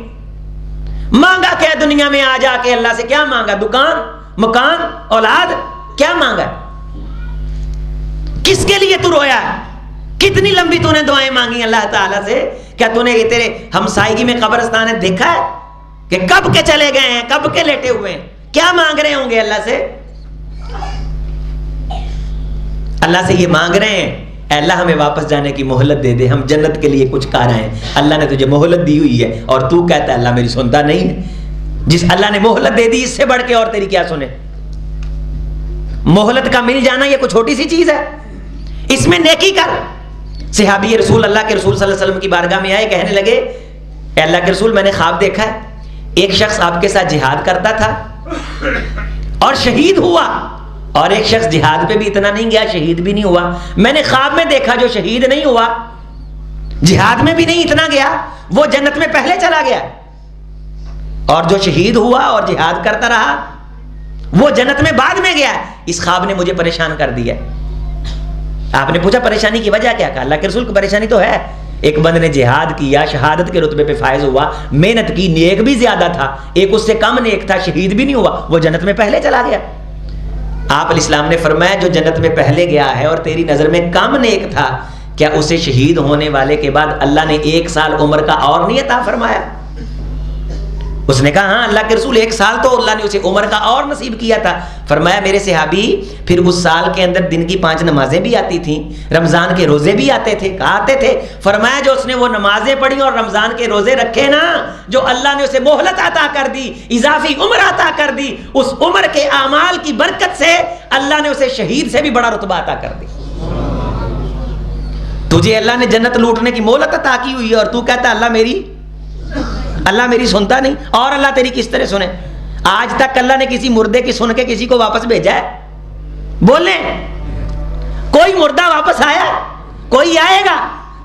مانگا کیا دنیا میں؟ آ جا کے اللہ سے کیا مانگا؟ دکان، مکان، اولاد؟ کیا مانگا؟ کس کے لیے تو رویا ہے؟ کتنی لمبی تو نے دعائیں مانگی اللہ تعالیٰ سے؟ کیا تو نے یہ تیرے ہمسائیگی میں قبرستان ہے دیکھا ہے کہ کب کے چلے گئے ہیں، کب کے لیٹے ہوئے ہیں؟ کیا مانگ رہے ہوں گے اللہ سے؟ اللہ سے یہ مانگ رہے ہیں اے اللہ ہمیں واپس جانے کی مہلت دے دے، ہم جنت کے لیے کچھ کر آئے ہیں. اللہ نے تجھے مہلت دی ہوئی ہے اور تو کہتا ہے اللہ میری سنتا نہیں ہے. جس اللہ نے مہلت دے دی اس سے بڑھ کے اور تیری کیا سنے؟ مہلت کا مل جانا یہ کوئی چھوٹی سی چیز ہے؟ اس میں نیکی کر. صحابی رسول اللہ کے رسول صلی اللہ علیہ وسلم کی بارگاہ میں آئے، کہنے لگے اے اللہ کے رسول میں نے خواب دیکھا ہے، ایک شخص آپ کے ساتھ جہاد کرتا تھا اور شہید ہوا، اور ایک شخص جہاد پہ بھی اتنا نہیں گیا، شہید بھی نہیں ہوا. میں نے خواب میں دیکھا جو شہید نہیں ہوا، جہاد میں بھی نہیں اتنا گیا، وہ جنت میں پہلے چلا گیا، اور جو شہید ہوا اور جہاد کرتا رہا وہ جنت میں بعد میں گیا. اس خواب نے مجھے پریشان کر دیا. آپ نے پوچھا پریشانی کی وجہ کیا؟ کہا اللہ کے رسول کو پریشانی تو ہے، ایک بندے نے جہاد کیا، شہادت کے رتبے پہ فائز ہوا، محنت کی، نیک بھی زیادہ تھا، ایک اس سے کم نیک تھا، شہید بھی نہیں ہوا، وہ جنت میں پہلے چلا گیا. آپ علیہ السلام نے فرمایا جو جنت میں پہلے گیا ہے اور تیری نظر میں کم نیک تھا، کیا اسے شہید ہونے والے کے بعد اللہ نے 1 سال عمر کا اور نہیں عطا فرمایا؟ اس نے کہا ہاں اللہ کے رسول 1 سال تو اللہ نے اسے عمر کا اور نصیب کیا تھا. فرمایا میرے صحابی پھر اس سال کے اندر دن کی 5 نمازیں بھی آتی تھیں، رمضان کے روزے بھی آتے تھے. کہاں آتے تھے؟ فرمایا جو اس نے وہ نمازیں پڑھی اور رمضان کے روزے رکھے نا، جو اللہ نے اسے مہلت عطا کر دی، اضافی عمر عطا کر دی، اس عمر کے اعمال کی برکت سے اللہ نے اسے شہید سے بھی بڑا رتبہ عطا کر دی. تجھے اللہ نے جنت لوٹنے کی مہلت عطا کی ہوئی ہے اور تو کہتا اللہ میری سنتا نہیں. اور اللہ تیری کس طرح سنے؟ آج تک اللہ نے کسی مردے کی سن کے کسی کو واپس بھیجا ہے؟ بولیں کوئی مردہ واپس آیا؟ کوئی آئے گا؟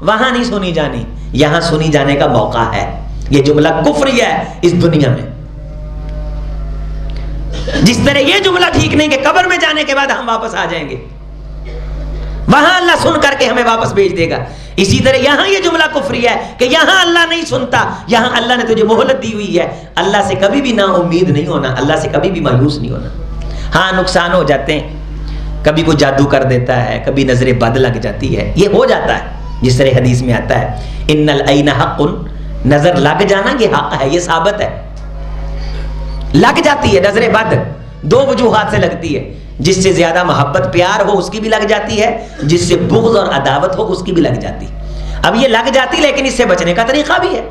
وہاں نہیں سنی جانی، یہاں سنی جانے کا موقع ہے. یہ جملہ کفری ہے اس دنیا میں، جس طرح یہ جملہ ٹھیک نہیں کہ قبر میں جانے کے بعد ہم واپس آ جائیں گے، وہاں اللہ سن کر کے ہمیں واپس بھیج دے گا. اسی طرح یہاں یہ جملہ کفری ہے کہ یہاں اللہ نہیں سنتا، یہاں اللہ نے تجھے مہلت دی ہوئی ہے. اللہ سے کبھی بھی نا امید نہیں ہونا، اللہ سے کبھی بھی مایوس نہیں ہونا. ہاں نقصان ہو جاتے ہیں، کبھی کوئی جادو کر دیتا ہے، کبھی نظر بد لگ جاتی ہے، یہ ہو جاتا ہے. جس طرح حدیث میں آتا ہے ان العین حق، نظر لگ جانا یہ حق ہے، یہ ثابت ہے. لگ جاتی ہے نظر بد، 2 وجوہات سے لگتی ہے. جس سے زیادہ محبت پیار ہو اس کی بھی لگ جاتی ہے، جس سے بغض اور عداوت ہو اس کی بھی لگ جاتی. اب یہ لگ جاتی لیکن اس سے بچنے کا طریقہ بھی ہے.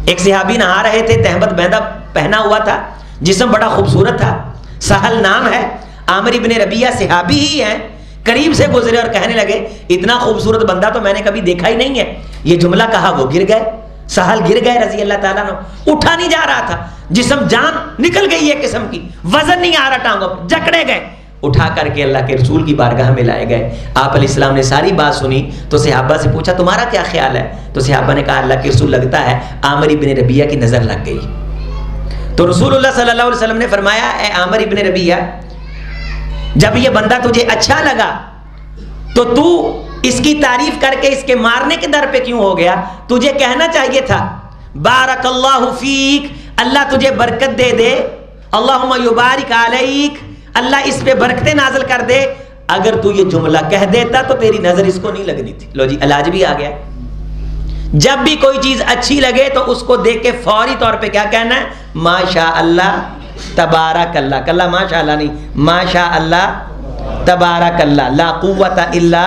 ایک صحابی نہا رہے تھے، تہمت بیندہ پہنا ہوا تھا، جسم بڑا خوبصورت تھا، سہل نام ہے، عامر ابن ربیعہ صحابی ہی ہیں، قریب سے گزرے اور کہنے لگے اتنا خوبصورت بندہ تو میں نے کبھی دیکھا ہی نہیں ہے. یہ جملہ کہا وہ گر گئے، سہل گر گئے رضی اللہ تعالیٰ عنہ. اٹھا نہیں جا رہا تھا، جسم جان نکل گئی ہے قسم کی، وزن نہیں آ رہا ٹانگوں پر، جکڑے گئے. اٹھا کر کے اللہ کے رسول کی بارگاہ میں لائے گئے. آپ علیہ السلام نے ساری بات سنی تو صحابہ سے پوچھا تمہارا کیا خیال ہے؟ تو صحابہ نے کہا اللہ کے رسول لگتا ہے عامر ابن ربیعہ کی نظر لگ گئی. تو رسول اللہ صلی اللہ علیہ وسلم نے فرمایا اے عامر ابن ربیعہ، جب یہ بندہ تجھے اچھا لگا تو تو اس کی تعریف کر کے اس کے مارنے کے در پہ کیوں ہو گیا؟ تجھے کہنا چاہیے تھا بارک اللہ فیک، اللہ تجھے برکت دے دے، اللہم یبارک علیک، اللہ اس پہ برکتیں نازل کر دے. اگر تو یہ جملہ کہہ دیتا تو تیری نظر اس کو نہیں لگنی تھی. لو جی علاج بھی آ گیا. جب بھی کوئی چیز اچھی لگے تو اس کو دیکھ کے فوری طور پہ کیا کہنا ہے؟ ماشاء اللہ تبارک اللہ. کلا ماشاء اللہ نہیں، ماشاء اللہ تبارک اللہ، لا قوت الا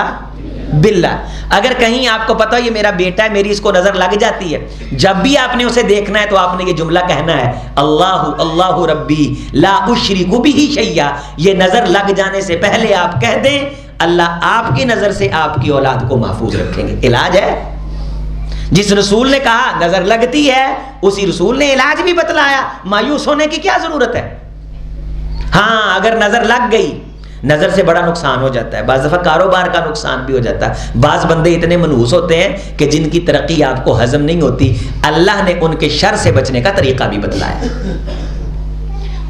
باللہ. اگر کہیں آپ کو پتا ہو یہ میرا بیٹا ہے، میری اس کو نظر لگ جاتی ہے، جب بھی آپ نے اسے دیکھنا ہے تو آپ نے یہ جملہ کہنا ہے اللہ اللہ ربی لا اشرک بہ شیئا. یہ نظر لگ جانے سے پہلے آپ کہہ دیں اللہ آپ کی نظر سے آپ کی اولاد کو محفوظ رکھیں گے. علاج ہے. جس رسول نے کہا نظر لگتی ہے اسی رسول نے علاج بھی بتلایا. مایوس ہونے کی کیا ضرورت ہے؟ ہاں اگر نظر لگ گئی نظر سے بڑا نقصان ہو جاتا ہے، بعض دفعہ کاروبار کا نقصان بھی ہو جاتا ہے۔ بعض بندے اتنے منحوس ہوتے ہیں کہ جن کی ترقی آپ کو ہضم نہیں ہوتی، اللہ نے ان کے شر سے بچنے کا طریقہ بھی بتلایا۔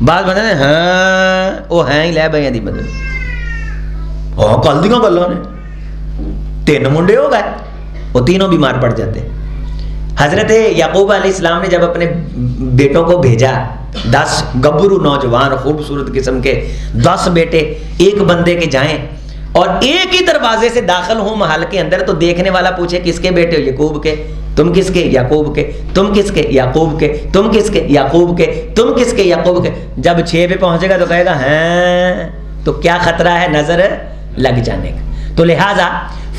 بعض بندے نے ہاں وہ ہیں ہی لے بھائی دی بدل اور کل دیاں گلاں نے 3 منڈے ہو گئے، وہ تینوں بیمار پڑ جاتے۔ حضرت یعقوب علیہ السلام نے جب اپنے بیٹوں کو بھیجا، 10 گبرو نوجوان خوبصورت قسم کے 10 بیٹے ایک بندے کے جائیں اور ایک ہی دروازے سے داخل ہوں محل کے اندر، تو دیکھنے والا پوچھے کس کے بیٹے ہو؟ یعقوب کے۔ تم کس کے؟ یعقوب کے۔ تم کس کے؟ یعقوب کے۔ تم کس کے؟ یعقوب کے۔ تم کس کے؟ یعقوب کے۔ جب 6 پہ پہنچے گا تو کہے گا ہاں، تو کیا خطرہ ہے نظر لگ جانے کا۔ تو لہٰذا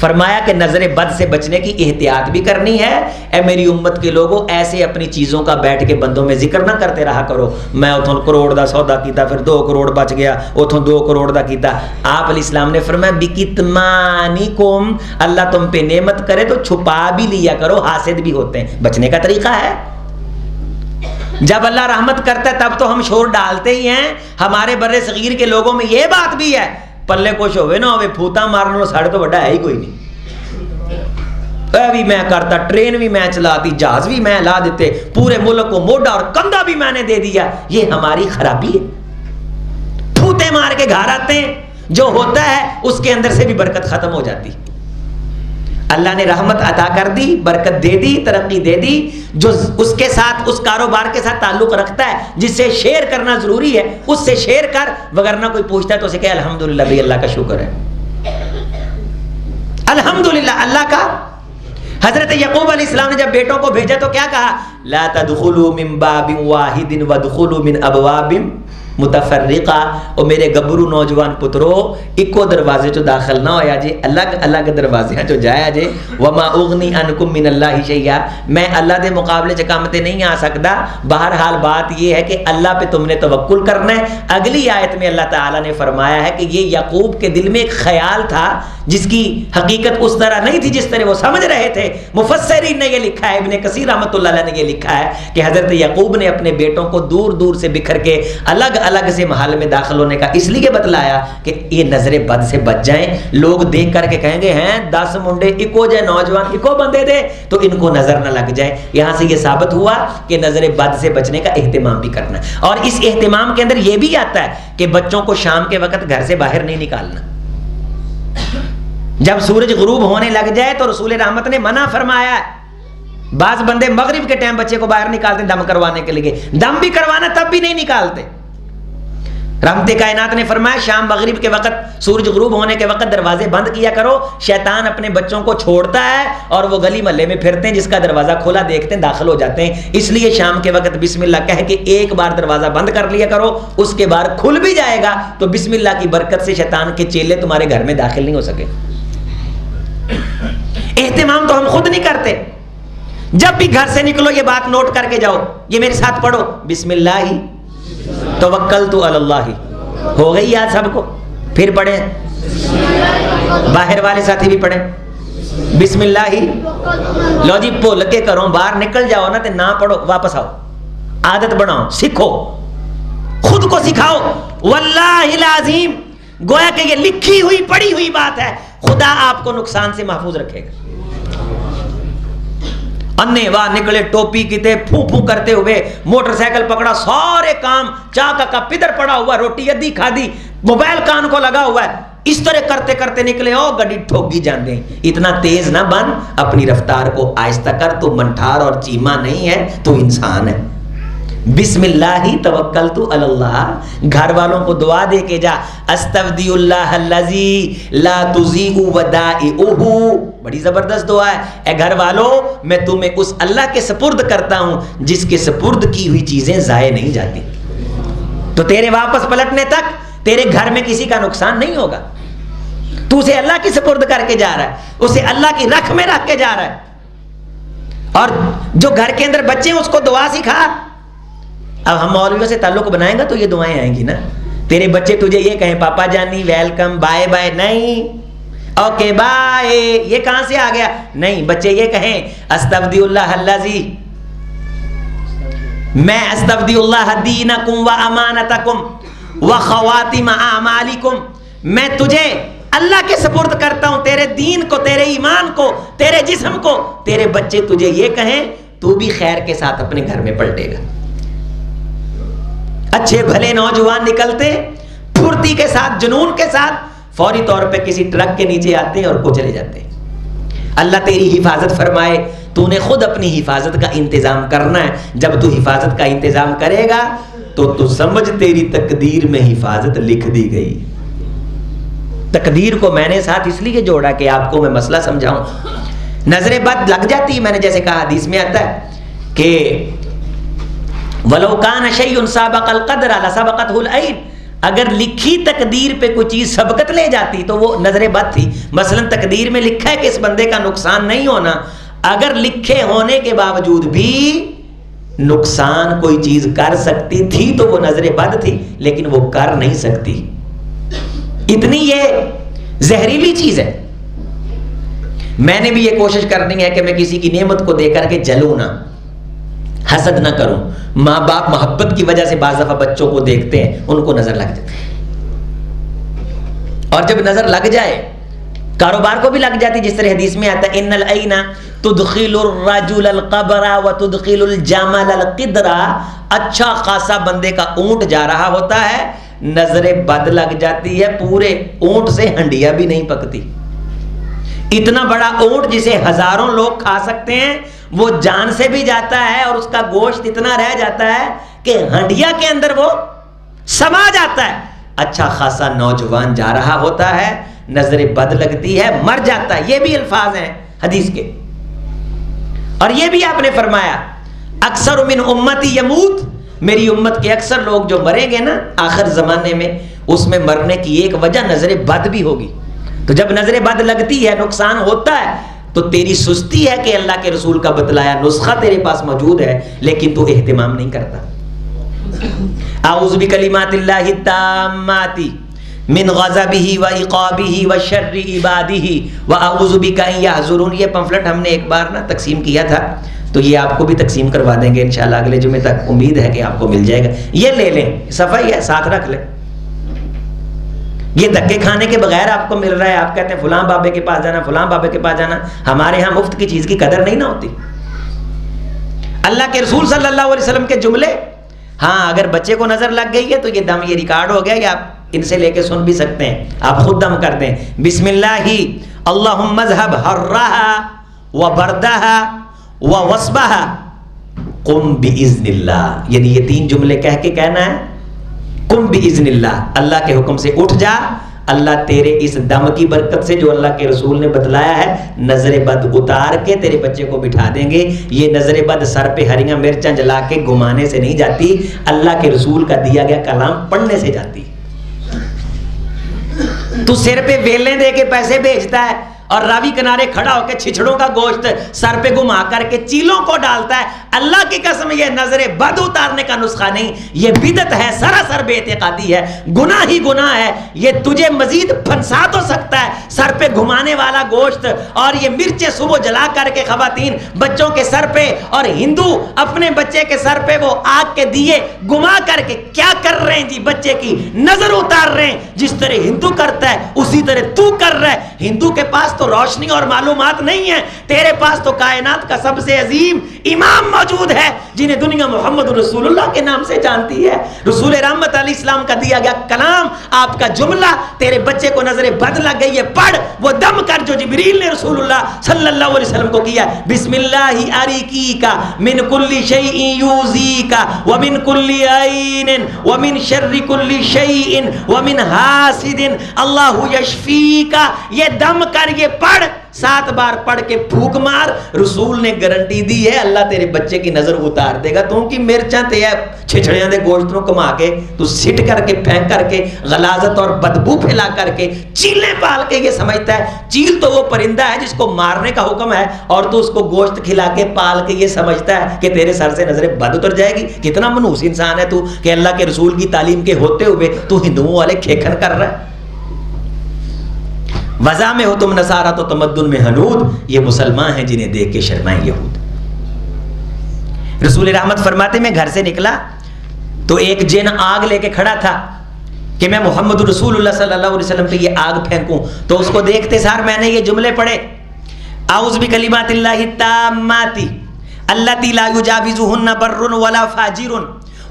فرمایا کہ نظر بد سے بچنے کی احتیاط بھی کرنی ہے۔ اے میری امت کے لوگوں، ایسے اپنی چیزوں کا بیٹھ کے بندوں میں ذکر نہ کرتے رہا کرو، میں اتھوں کروڑ دا سودا کیتا، پھر 2 کروڑ بچ گیا، اتھوں 2 کروڑ دا کیتا۔ آپ علیہ السلام نے فرمایا بکتمانکم، اللہ تم پہ نعمت کرے تو چھپا بھی لیا کرو، حاسد بھی ہوتے ہیں۔ بچنے کا طریقہ ہے، جب اللہ رحمت کرتا ہے تب تو ہم شور ڈالتے ہی ہیں۔ ہمارے بر صغیر کے لوگوں میں یہ بات بھی ہے، پلے کچھ ہوئے نہ ہوئے پھوتا مارنے ساڑھے تو بڑا ہے ہی کوئی نہیں، بھی میں کرتا، ٹرین بھی میں چلاتی، جہاز بھی میں لا دیتے، پورے ملک کو موڈا اور کندھا بھی میں نے دے دیا۔ یہ ہماری خرابی ہے، پھوتے مار کے گھر آتے ہیں، جو ہوتا ہے اس کے اندر سے بھی برکت ختم ہو جاتی۔ اللہ نے رحمت عطا کر دی، برکت دے دی، ترقی دے دی، جو اس کے ساتھ اس کاروبار کے ساتھ تعلق رکھتا ہے، جس سے شیئر کرنا ضروری ہے اس سے شیئر کر، وگرنہ کوئی پوچھتا ہے تو اسے کہ الحمدللہ بھائی اللہ کا شکر ہے، الحمدللہ اللہ کا۔ حضرت یعقوب علیہ السلام نے جب بیٹوں کو بھیجا تو کیا کہا؟ لا تدخلوا من باب واحد وادخلوا من ابواب متفرقہ۔ او میرے گبرو نوجوان پترو، اکو دروازے چو داخل نہ ہویا جے، الگ الگ دروازے ہیں جو جایا جے۔ وما اغنی عنکم من اللہ شیئا، میں اللہ دے مقابلے چ کام تے نہیں آ سکتا۔ بہرحال بات یہ ہے کہ اللہ پہ تم نے توکل کرنا ہے۔ اگلی آیت میں اللہ تعالیٰ نے فرمایا ہے کہ یہ یعقوب کے دل میں ایک خیال تھا جس کی حقیقت اس طرح نہیں تھی جس طرح وہ سمجھ رہے تھے۔ مفسرین نے یہ لکھا ہے، ابن کثیر رحمۃ اللہ علیہ نے یہ لکھا ہے کہ حضرت یعقوب نے اپنے بیٹوں کو دور دور سے بکھر کے الگ الگ سے محل میں داخل ہونے کا اس لیے بتلایا کہ یہ نظر بد سے بچ جائیں۔ لوگ دیکھ کر کے کہیں گے ہیں 10 منڈے اکو جائے نوجوان اکو بندے دے، تو ان کو نظر نہ لگ جائے۔ یہاں سے یہ ثابت ہوا کہ نظر بد سے بچنے کا اہتمام بھی کرنا ہے، اور اس اہتمام کے اندر یہ بھی آتا ہے کہ بچوں کو شام کے وقت گھر سے باہر نہیں نکالنا۔ جب سورج غروب ہونے لگ جائے تو رسول رحمت نے منع فرمایا ہے۔ بعض بندے مغرب کے ٹائم بچے کو باہر نکالتے دم کروانے کے لیے، دم بھی کروانا تب بھی نہیں نکالتے۔ رحمت کائنات نے فرمایا شام مغرب کے وقت، سورج غروب ہونے کے وقت دروازے بند کیا کرو، شیطان اپنے بچوں کو چھوڑتا ہے اور وہ گلی محلے میں پھرتے ہیں، جس کا دروازہ کھولا دیکھتے ہیں داخل ہو جاتے ہیں۔ اس لیے شام کے وقت بسم اللہ کہہ کے ایک بار دروازہ بند کر لیا کرو، اس کے بعد کھل بھی جائے گا تو بسم اللہ کی برکت سے شیطان کے چیلے تمہارے گھر میں داخل نہیں ہو سکے۔ اہتمام تو ہم خود نہیں کرتے۔ جب بھی گھر سے نکلو یہ بات نوٹ کر کے جاؤ، یہ میرے ساتھ پڑھو، بسم اللہ توکلت علی اللہ۔ ہو گئی یاد سب کو؟ پھر پڑھیں، باہر والے ساتھی بھی پڑھیں بسم اللہ۔ لو جی بھول کے کرو، باہر نکل جاؤ نا تے نہ پڑھو، واپس آؤ، عادت بناؤ، سیکھو، خود کو سکھاؤ۔ واللہ العظیم، گویا کہ یہ لکھی ہوئی پڑھی ہوئی بات ہے، خدا آپ کو نقصان سے محفوظ رکھے گا۔ انے واہ نکلے ٹوپی کیتے پھوں پھوں کرتے ہوئے، موٹر سائیکل پکڑا، سارے کام، چاہ کا کپ ادھر پڑا ہوا، روٹی ادھی کھادی، موبائل کان کو لگا ہوا ہے، اس طرح کرتے کرتے نکلے، او گڈی ٹھوکی جاندے ہیں۔ اتنا تیز نہ بن، اپنی رفتار کو آہستہ کر، تو منٹھار اور چیما نہیں ہے، تو انسان ہے۔ بسم اللہ توکلت علی اللہ، گھر والوں کو دعا دے کے جا، استودع اللہ الذی لا تضیع ودائعہ، بڑی زبردست دعا ہے۔ اے گھر والوں، میں تمہیں اس اللہ کے سپرد کرتا ہوں جس کے سپرد کی ہوئی چیزیں ضائع نہیں جاتی، تو تیرے واپس پلٹنے تک تیرے گھر میں کسی کا نقصان نہیں ہوگا۔ تو اسے اللہ کی سپرد کر کے جا رہا ہے، اسے اللہ کی رکھ میں رکھ کے جا رہا ہے، اور جو گھر کے اندر بچے ہیں اس کو دعا سکھا۔ اب ہم مولویوں سے تعلق بنائیں گا تو یہ دعائیں آئیں گی نا۔ تیرے بچے تجھے یہ کہیں پاپا جانی ویلکم بائے بائے، نہیں، اوکے بائے، یہ کہاں سے آ گیا؟ نہیں، بچے یہ کہیں استودع اللہ الذی، میں استودع اللہ دینکم و امانتکم و خواتم اعمالکم، میں تجھے اللہ کے سپرد کرتا ہوں، تیرے دین کو، تیرے ایمان کو، تیرے جسم کو. تیرے بچے تجھے یہ کہیں تو بھی خیر کے ساتھ اپنے گھر میں پلٹے گا. اچھے بھلے نوجوان نکلتے پھرتی کے ساتھ، جنون کے ساتھ، فوری طور پہ کسی ٹرک کے نیچے آتے ہیں اور کچلے جاتے ہیں. اللہ تیری حفاظت فرمائے. تو نے خود اپنی حفاظت کا انتظام کرنا ہے. جب تو حفاظت کا انتظام کرے گا تو سمجھ تیری تقدیر میں حفاظت لکھ دی گئی. تقدیر کو میں نے ساتھ اس لیے جوڑا کہ آپ کو میں مسئلہ سمجھاؤں. نظر بد لگ جاتی ہے، میں نے جیسے کہا حدیث میں آتا ہے کہ وَلَوْ كَانَ شَيْءٌ سَابَقَ الْقَدْرَ لَسَبَقَتْهُ الْعَيْنُ، اگر لکھی تقدیر پہ کوئی چیز سبقت لے جاتی تو وہ نظر بد تھی. مثلا تقدیر میں لکھا ہے کہ اس بندے کا نقصان نہیں ہونا، اگر لکھے ہونے کے باوجود بھی نقصان کوئی چیز کر سکتی تھی تو وہ نظر بد تھی، لیکن وہ کر نہیں سکتی. اتنی یہ زہریلی چیز ہے. میں نے بھی یہ کوشش کرنی ہے کہ میں کسی کی نعمت کو دے کر کے جلوں نہ، حسد نہ کروں. ماں باپ محبت کی وجہ سے بعض دفعہ بچوں کو دیکھتے ہیں، ان کو نظر لگ جاتی ہے، اور جب نظر لگ جائے کاروبار کو بھی لگ جاتی. جس طرح حدیث میں آتا ہے ان العین تدخل الرجل القبر وتدخل الجمل القدر. اچھا خاصا بندے کا اونٹ جا رہا ہوتا ہے، نظر بد لگ جاتی ہے، پورے اونٹ سے ہنڈیا بھی نہیں پکتی. اتنا بڑا اونٹ جسے ہزاروں لوگ کھا سکتے ہیں وہ جان سے بھی جاتا ہے، اور اس کا گوشت اتنا رہ جاتا ہے کہ ہنڈیا کے اندر وہ سما جاتا ہے. اچھا خاصا نوجوان جا رہا ہوتا ہے، نظر بد لگتی ہے، مر جاتا ہے. یہ بھی الفاظ ہیں حدیث کے. اور یہ بھی آپ نے فرمایا اکثر من امتی یموت، میری امت کے اکثر لوگ جو مریں گے نا آخر زمانے میں، اس میں مرنے کی ایک وجہ نظر بد بھی ہوگی. تو جب نظر بد لگتی ہے، نقصان ہوتا ہے، تو تیری سستی ہے کہ اللہ کے رسول کا بتلایا نسخہ تیرے پاس موجود ہے لیکن تو اہتمام نہیں کرتا. اعوذ بکلمات اللہ التامات من غضبہ وعقابہ وشر عبادہ واعوذ بک ان یحضرون. یہ پمفلٹ ہم نے ایک بار نا تقسیم کیا تھا، تو یہ آپ کو بھی تقسیم کروا دیں گے انشاءاللہ اگلے جمعے تک. امید ہے کہ آپ کو مل جائے گا. یہ لے لیں، صفحہ ہی ہے، ساتھ رکھ لیں. یہ دھکے کھانے کے بغیر آپ کو مل رہا ہے. آپ کہتے ہیں فلاں بابے کے پاس جانا، فلاں بابے کے پاس جانا. ہمارے ہاں مفت کی چیز کی قدر نہیں نہ ہوتی. اللہ کے رسول صلی اللہ علیہ وسلم کے جملے، ہاں اگر بچے کو نظر لگ گئی ہے تو یہ دم، یہ ریکارڈ ہو گیا، یا آپ ان سے لے کے سن بھی سکتے ہیں. آپ خود دم کر دیں بسم اللہ اللہم اذھب حرہا وبردہا ووصبہا قم باذن اللہ. یعنی یہ 3 جملے کہہ کے کہنا ہے قم باذن اللہ، اللہ کے حکم سے اٹھ جا. اللہ تیرے اس دم کی برکت سے جو اللہ کے رسول نے بتلایا ہے، نظر بد اتار کے تیرے بچے کو بٹھا دیں گے. یہ نظر بد سر پہ ہریاں مرچاں جلا کے گھمانے سے نہیں جاتی، اللہ کے رسول کا دیا گیا کلام پڑھنے سے جاتی. تو سر پہ ویلیں دے کے پیسے بھیجتا ہے اور راوی کنارے کھڑا ہو کے چھچڑوں کا گوشت سر پہ گھما کر کے چیلوں کو ڈالتا ہے. اللہ کی قسم یہ نظر بد اتارنے کا نسخہ نہیں، یہ بدعت ہے، سراسر بے اعتقادی ہے، گناہ ہی گناہ ہے. یہ تجھے مزید پھنسا تو سکتا ہے سر پہ گھمانے والا گوشت اور یہ مرچیں صبح جلا کر کے خواتین بچوں کے سر پہ، اور ہندو اپنے بچے کے سر پہ وہ آگ کے دیے گھما کر کے کیا کر رہے ہیں جی؟ بچے کی نظر اتار رہے ہیں. جس طرح ہندو کرتا ہے اسی طرح تو کر رہا ہے. ہندو کے پاس تو روشنی اور معلومات نہیں ہے، تیرے پاس تو کائنات کا سب سے عظیم امام موجود ہے جنہیں دنیا محمد رسول اللہ کے نام سے جانتی ہے. رسول رحمت علیہ السلام کا دیا گیا کلام، آپ کا جملہ تیرے بچے کو نظر بد لگ گئی ہے، پڑھ وہ دم کر جو جبریل نے رسول اللہ صلی اللہ علیہ وسلم کو کیا. بسم اللہ اریکیکا من کل شیء یوزیکا ومن کل عین ومن شر کل شیء ومن حاسد اللہ یشفیکا. یہ دم کر، یہ پڑھ، 7 بار پڑھ کے پھونک مار. رسول نے گارنٹی دی ہے اللہ تیرے بچے کی نظر اتار دے گا. تو کی مرچاں تے چھچڑیاں دے گوشت نو کما کے تو سٹ کر کے پھینک کر کے غلاظت اور بدبو پھیلا کر کے چیلیں پال کے یہ سمجھتا ہے چیل تو وہ پرندہ ہے جس کو مارنے کا حکم ہے، اور تو اس کو گوشت کھلا کے پال کے یہ سمجھتا ہے کہ تیرے سر سے نظر بد اتر جائے گی. کتنا منحوس انسان ہے تو کہ اللہ کے رسول کی تعلیم کے ہوتے ہوئے تو ہندوؤں والے کھیکھن کر رہا ہے. وضع میں ہو تم نصارہ تو تمدن میں ہنود، یہ مسلمان ہیں جنہیں دیکھ کے شرمائیں یہود. رسول رحمت فرماتے میں گھر سے نکلا تو ایک جن آگ لے کے کھڑا تھا. کہ میں محمد رسول اللہ صلی اللہ علیہ وسلم پہ یہ آگ پھینکوں، تو اس کو دیکھتے سار میں نے یہ جملے پڑھے، اعوذ بکلمات اللہ التامات اللاتی لا یجاوزہن بر ولا فاجر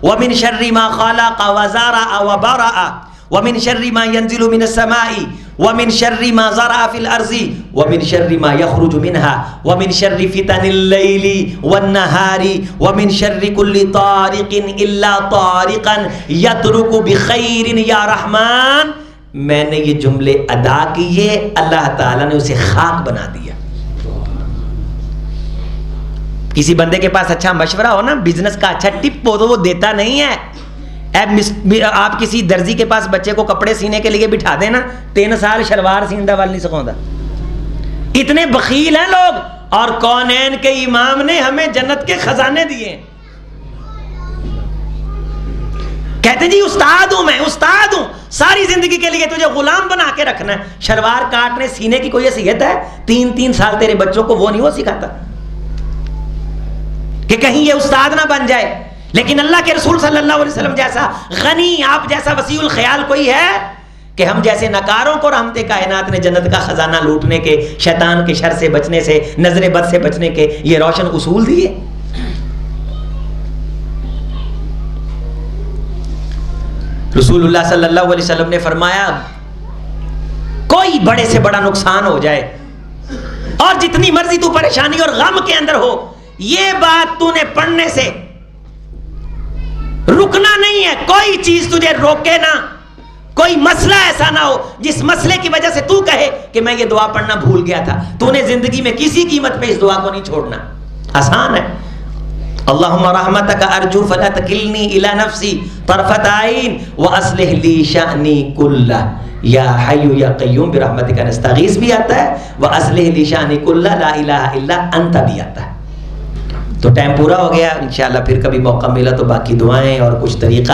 ومن شر ما خلق وزرع وبرأ ومن شر ما ينزل من السماء ومن شر ما زرع في الارض ومن شر ما يخرج منها ومن شر فتن الليل والنهار ومن شر كل طارق الا طارقا يترك بخير يا رحمن. میں نے یہ جملے ادا کیے، اللہ تعالیٰ نے اسے خاک بنا دیا. کسی بندے کے پاس اچھا مشورہ ہو نا، بزنس کا اچھا ٹپ ہو تو وہ دیتا نہیں ہے. آپ کسی درزی کے پاس بچے کو کپڑے سینے کے لیے بٹھا دیں نا، 3 سال شلوار سیندا وال نہیں سکھاؤں. اتنے بخیل ہیں لوگ، اور کونین کے امام نے ہمیں جنت کے خزانے دیے. کہتے جی استاد ہوں، میں استاد ہوں، ساری زندگی کے لیے تجھے غلام بنا کے رکھنا ہے. شلوار کاٹنے سینے کی کوئی حیثیت ہے؟ 3 سال تیرے بچوں کو وہ نہیں وہ سکھاتا کہ کہیں یہ استاد نہ بن جائے. لیکن اللہ کے رسول صلی اللہ علیہ وسلم جیسا غنی، آپ جیسا وسیع الخیال کوئی ہے کہ ہم جیسے نکاروں کو رحمت کائنات نے جنت کا خزانہ لوٹنے کے، شیطان کے شر سے بچنے سے، نظر بد سے بچنے کے یہ روشن اصول دیے. رسول اللہ صلی اللہ علیہ وسلم نے فرمایا کوئی بڑے سے بڑا نقصان ہو جائے اور جتنی مرضی تو پریشانی اور غم کے اندر ہو، یہ بات تو نے پڑھنے سے رکنا نہیں ہے. کوئی چیز تجھے روکے نہ، کوئی مسئلہ ایسا نہ ہو جس مسئلے کی وجہ سے تو کہے کہ میں یہ دعا پڑھنا بھول گیا تھا. تو نے زندگی میں کسی قیمت پہ اس دعا کو نہیں چھوڑنا. آسان ہے. اللہم رحمتک ارجو فلا تکلنی الی نفسی طرفت عین واصلح لی شأنی کلہ یا حی یا قیوم برحمتک نستغیث بھی آتا ہے، واصلح لی شأنی کلہ لا الہ الا انت بھی آتا ہے. تو ٹائم پورا ہو گیا، انشاءاللہ پھر کبھی موقع ملا تو باقی دعائیں اور کچھ طریقہ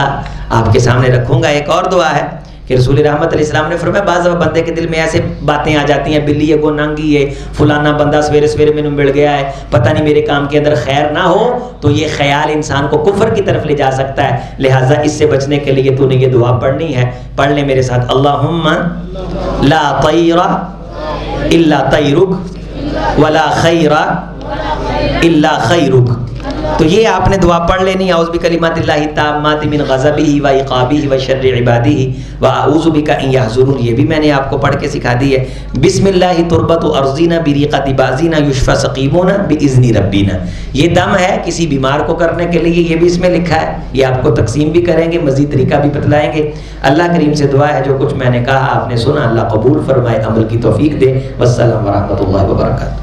آپ کے سامنے رکھوں گا. ایک اور دعا ہے کہ رسول رحمت علیہ السلام نے فرمایا بعض بندے کے دل میں ایسے باتیں آ جاتی ہیں، بلی ہے گو ننگی ہے، فلانا بندہ سویرے سویرے میں مل گیا ہے، پتہ نہیں میرے کام کے اندر خیر نہ ہو، تو یہ خیال انسان کو کفر کی طرف لے جا سکتا ہے. لہٰذا اس سے بچنے کے لیے تو نے یہ دعا پڑھنی ہے. پڑھ لیں میرے ساتھ، اللہم لا طیر الا طیرک ولا خیر الا خیرک. تو یہ آپ نے دعا پڑھ لینی، اعوذ بکلمات اللہ التامات من غضبہ و عقابہ و شر عبادہ و اعوذ بک ان یحضرون. یہ بھی میں نے آپ کو پڑھ کے سکھا دی ہے. بسم اللہ تربت ارضینا بریقۃ بازینا یشفی سقیمونا باذن ربینا. یہ دم ہے کسی بیمار کو کرنے کے لیے، یہ بھی اس میں لکھا ہے. یہ آپ کو تقسیم بھی کریں گے، مزید طریقہ بھی بتلائیں گے. اللہ کریم سے دعا ہے جو کچھ میں نے کہا آپ نے سنا، اللہ قبول فرمائے، عمل کی توفیق دے. والسلام ورحمۃ اللہ وبرکاتہ.